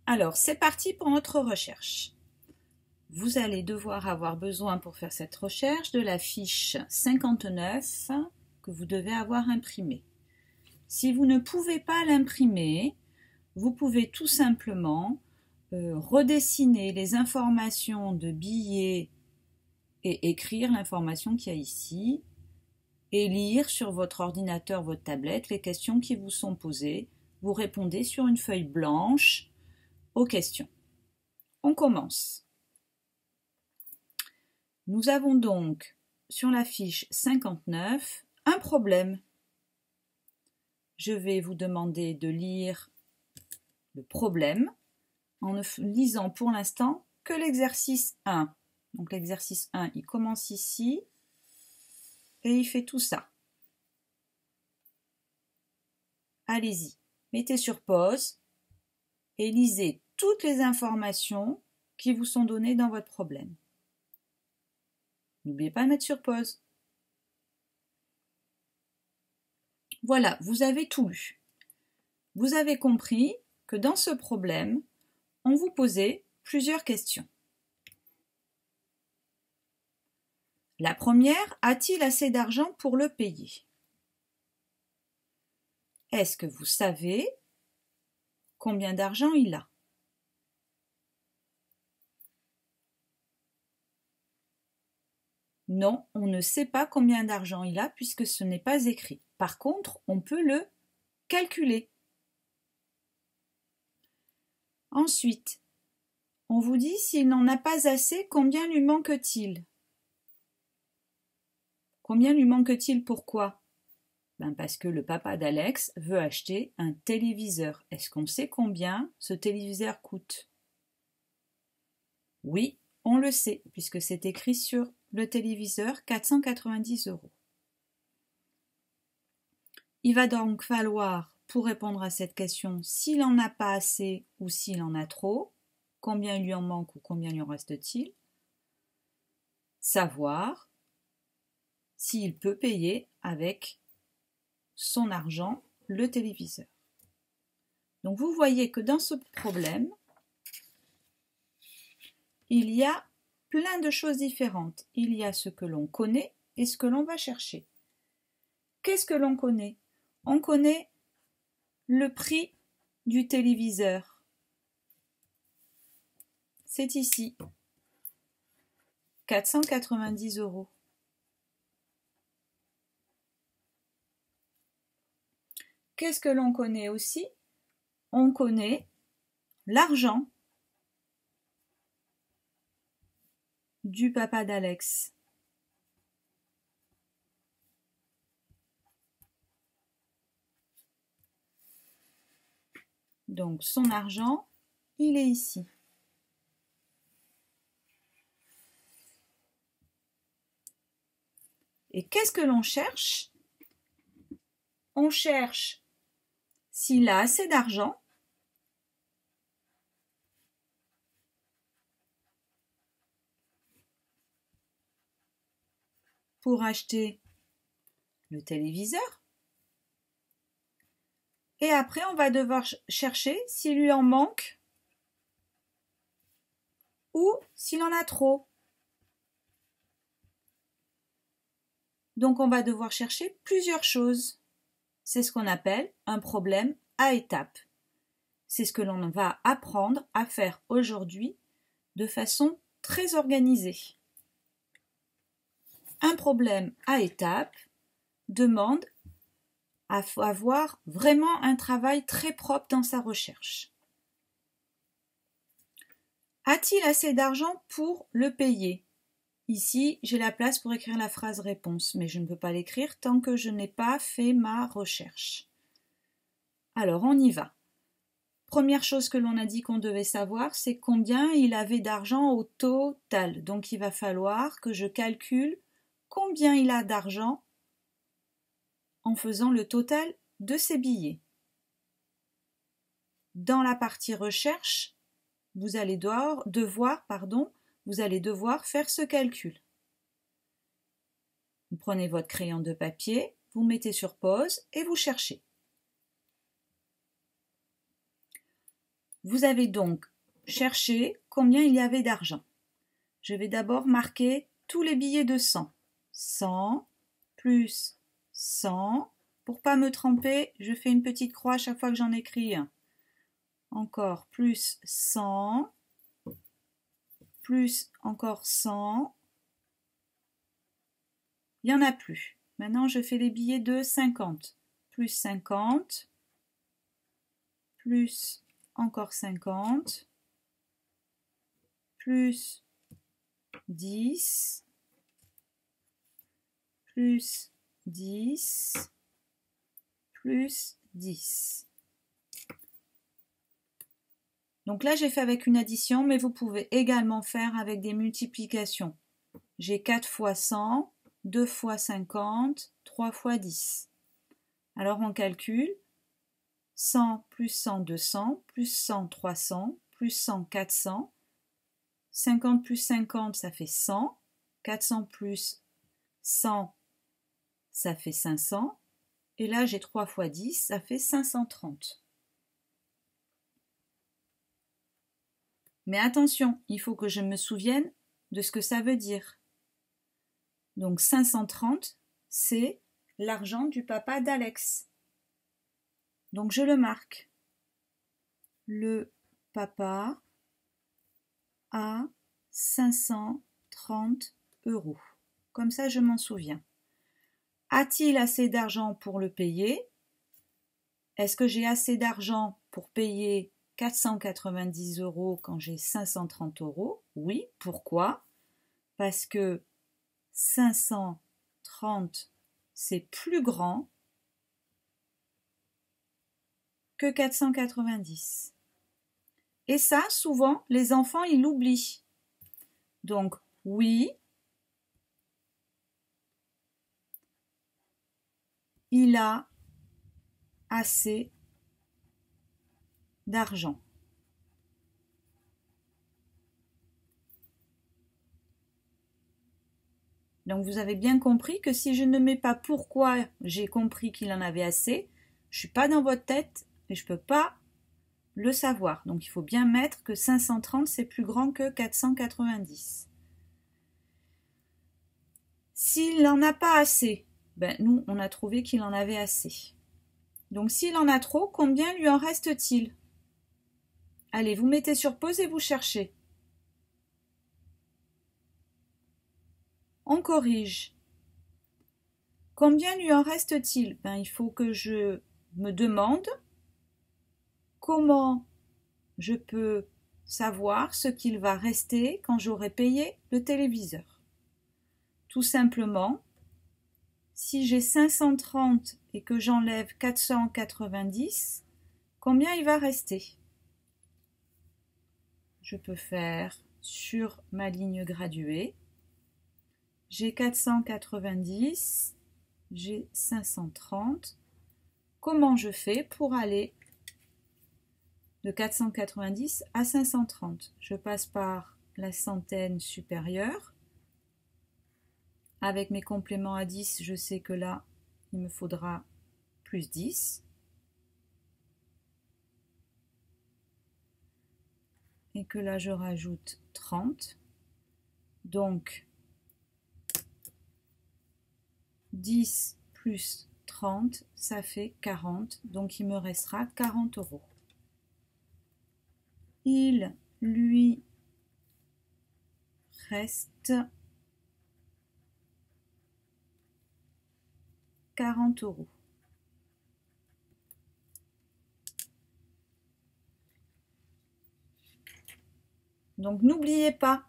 Alors, c'est parti pour notre recherche. Vous allez devoir avoir besoin pour faire cette recherche de la fiche 59 que vous devez avoir imprimée. Si vous ne pouvez pas l'imprimer, vous pouvez tout simplement redessiner les informations de billets et écrire l'information qu'il y a ici et lire sur votre ordinateur, votre tablette, les questions qui vous sont posées. Vous répondez sur une feuille blanche aux questions. On commence. Nous avons donc sur la fiche 59 un problème. Je vais vous demander de lire le problème en ne lisant pour l'instant que l'exercice 1. Donc l'exercice 1, il commence ici et il fait tout ça. Allez-y, mettez sur pause et lisez toutes les informations qui vous sont données dans votre problème. N'oubliez pas de mettre sur pause. Voilà, vous avez tout lu. Vous avez compris que dans ce problème, on vous posait plusieurs questions. La première, a-t-il assez d'argent pour le payer? Est-ce que vous savez combien d'argent il a? Non, on ne sait pas combien d'argent il a puisque ce n'est pas écrit. Par contre, on peut le calculer. Ensuite, on vous dit s'il n'en a pas assez, combien lui manque-t-il? Combien lui manque-t-il? Pourquoi? Parce que le papa d'Alex veut acheter un téléviseur. Est-ce qu'on sait combien ce téléviseur coûte? Oui, on le sait, puisque c'est écrit sur le téléviseur, 490 €. Il va donc falloir, pour répondre à cette question, s'il en a pas assez ou s'il en a trop, combien il lui en manque ou combien lui en reste-t-il, savoir s'il peut payer avec son argent le téléviseur. Donc vous voyez que dans ce problème, il y a plein de choses différentes. Il y a ce que l'on connaît et ce que l'on va chercher. Qu'est-ce que l'on connaît? On connaît le prix du téléviseur. C'est ici. 490 €. Qu'est-ce que l'on connaît aussi? On connaît l'argent du papa d'Alex. Donc son argent, il est ici. Et qu'est-ce que l'on cherche? On cherche s'il a assez d'argent pour acheter le téléviseur. Et après, on va devoir chercher s'il lui en manque ou s'il en a trop. Donc, on va devoir chercher plusieurs choses. C'est ce qu'on appelle un problème à étapes. C'est ce que l'on va apprendre à faire aujourd'hui de façon très organisée. Un problème à étapes demande à avoir vraiment un travail très propre dans sa recherche. A-t-il assez d'argent pour le payer? Ici, j'ai la place pour écrire la phrase réponse, mais je ne peux pas l'écrire tant que je n'ai pas fait ma recherche. Alors, on y va. Première chose que l'on a dit qu'on devait savoir, c'est combien il avait d'argent au total. Donc, il va falloir que je calcule combien il a d'argent en faisant le total de ses billets. Dans la partie recherche, vous allez devoir faire ce calcul. Vous prenez votre crayon de papier, vous mettez sur pause et vous cherchez. Vous avez donc cherché combien il y avait d'argent. Je vais d'abord marquer tous les billets de 100. 100 plus 100. Pour pas me tromper, je fais une petite croix à chaque fois que j'en écris un. Encore plus 100. Plus encore 100. Il n'y en a plus. Maintenant, je fais les billets de 50. Plus 50. Plus encore 50. Plus 10. Plus 10. Plus 10. Donc là, j'ai fait avec une addition, mais vous pouvez également faire avec des multiplications. J'ai 4 fois 100, 2 fois 50, 3 fois 10. Alors on calcule 100 plus 100, 200, plus 100, 300, plus 100, 400. 50 plus 50, ça fait 100. 400 plus 100, ça fait 500. Et là, j'ai 3 fois 10, ça fait 530. Mais attention, il faut que je me souvienne de ce que ça veut dire. Donc 530, c'est l'argent du papa d'Alex. Donc je le marque. Le papa a 530 €. Comme ça, je m'en souviens. A-t-il assez d'argent pour le payer? Est-ce que j'ai assez d'argent pour payer 490 € quand j'ai 530 €? Oui. Pourquoi? Parce que 530, c'est plus grand que 490. Et ça, souvent, les enfants, ils l'oublient. Donc, oui, il a assez d'argent. Donc vous avez bien compris que si je ne mets pas pourquoi j'ai compris qu'il en avait assez, je ne suis pas dans votre tête et je ne peux pas le savoir. Donc il faut bien mettre que 530 c'est plus grand que 490. S'il n'en a pas assez, ben nous on a trouvé qu'il en avait assez. Donc s'il en a trop, combien lui en reste-t-il? Allez, vous mettez sur pause et vous cherchez. On corrige. Combien lui en reste-t-il? Ben, il faut que je me demande comment je peux savoir ce qu'il va rester quand j'aurai payé le téléviseur. Tout simplement, si j'ai 530 et que j'enlève 490, combien il va rester? Je peux faire sur ma ligne graduée. J'ai 490, j'ai 530. Comment je fais pour aller de 490 à 530? Je passe par la centaine supérieure. Avec mes compléments à 10, je sais que là, il me faudra plus 10. Et que là, je rajoute 30. Donc, 10 plus 30, ça fait 40. Donc, il me restera 40 €. Il lui reste 40 €. Donc, n'oubliez pas,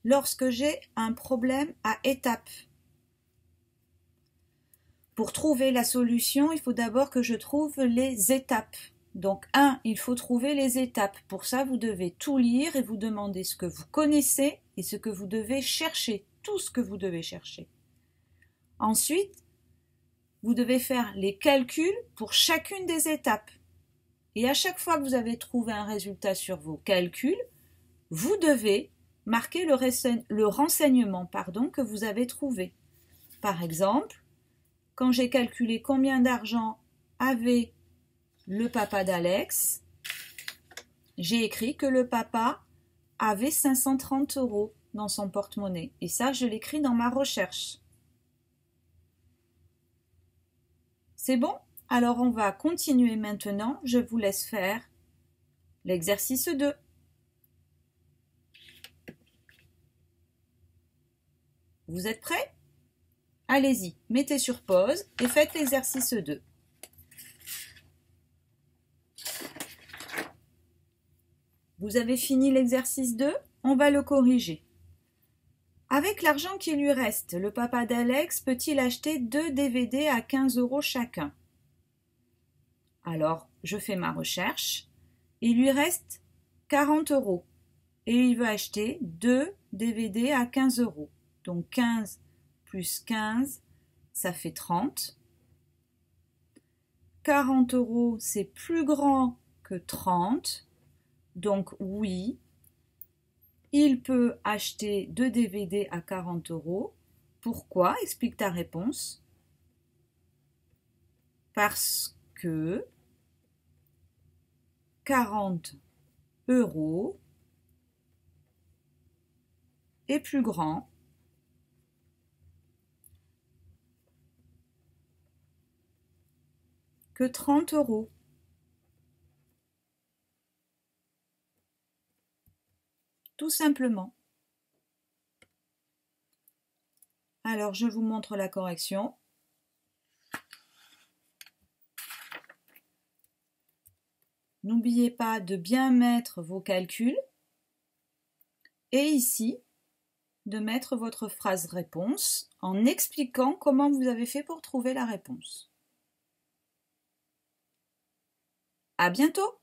lorsque j'ai un problème à étapes, pour trouver la solution, il faut d'abord que je trouve les étapes. Donc, il faut trouver les étapes. Pour ça, vous devez tout lire et vous demander ce que vous connaissez et ce que vous devez chercher, tout ce que vous devez chercher. Ensuite, vous devez faire les calculs pour chacune des étapes. Et à chaque fois que vous avez trouvé un résultat sur vos calculs, vous devez marquer le renseignement que vous avez trouvé. Par exemple, quand j'ai calculé combien d'argent avait le papa d'Alex, j'ai écrit que le papa avait 530 € dans son porte-monnaie. Et ça, je l'écris dans ma recherche. C'est bon? Alors, on va continuer maintenant. Je vous laisse faire l'exercice 2. Vous êtes prêts? Allez-y, mettez sur pause et faites l'exercice 2. Vous avez fini l'exercice 2? On va le corriger. Avec l'argent qui lui reste, le papa d'Alex peut-il acheter 2 DVD à 15 € chacun? Alors, je fais ma recherche. Il lui reste 40 € et il veut acheter 2 DVD à 15 €. Donc 15 plus 15, ça fait 30. 40 € c'est plus grand que 30. Donc oui, il peut acheter 2 DVD à 40 €. Pourquoi? Explique ta réponse. Parce que 40 € est plus grand que 30 €. Tout simplement. Alors, je vous montre la correction. N'oubliez pas de bien mettre vos calculs et ici, de mettre votre phrase réponse en expliquant comment vous avez fait pour trouver la réponse. À bientôt!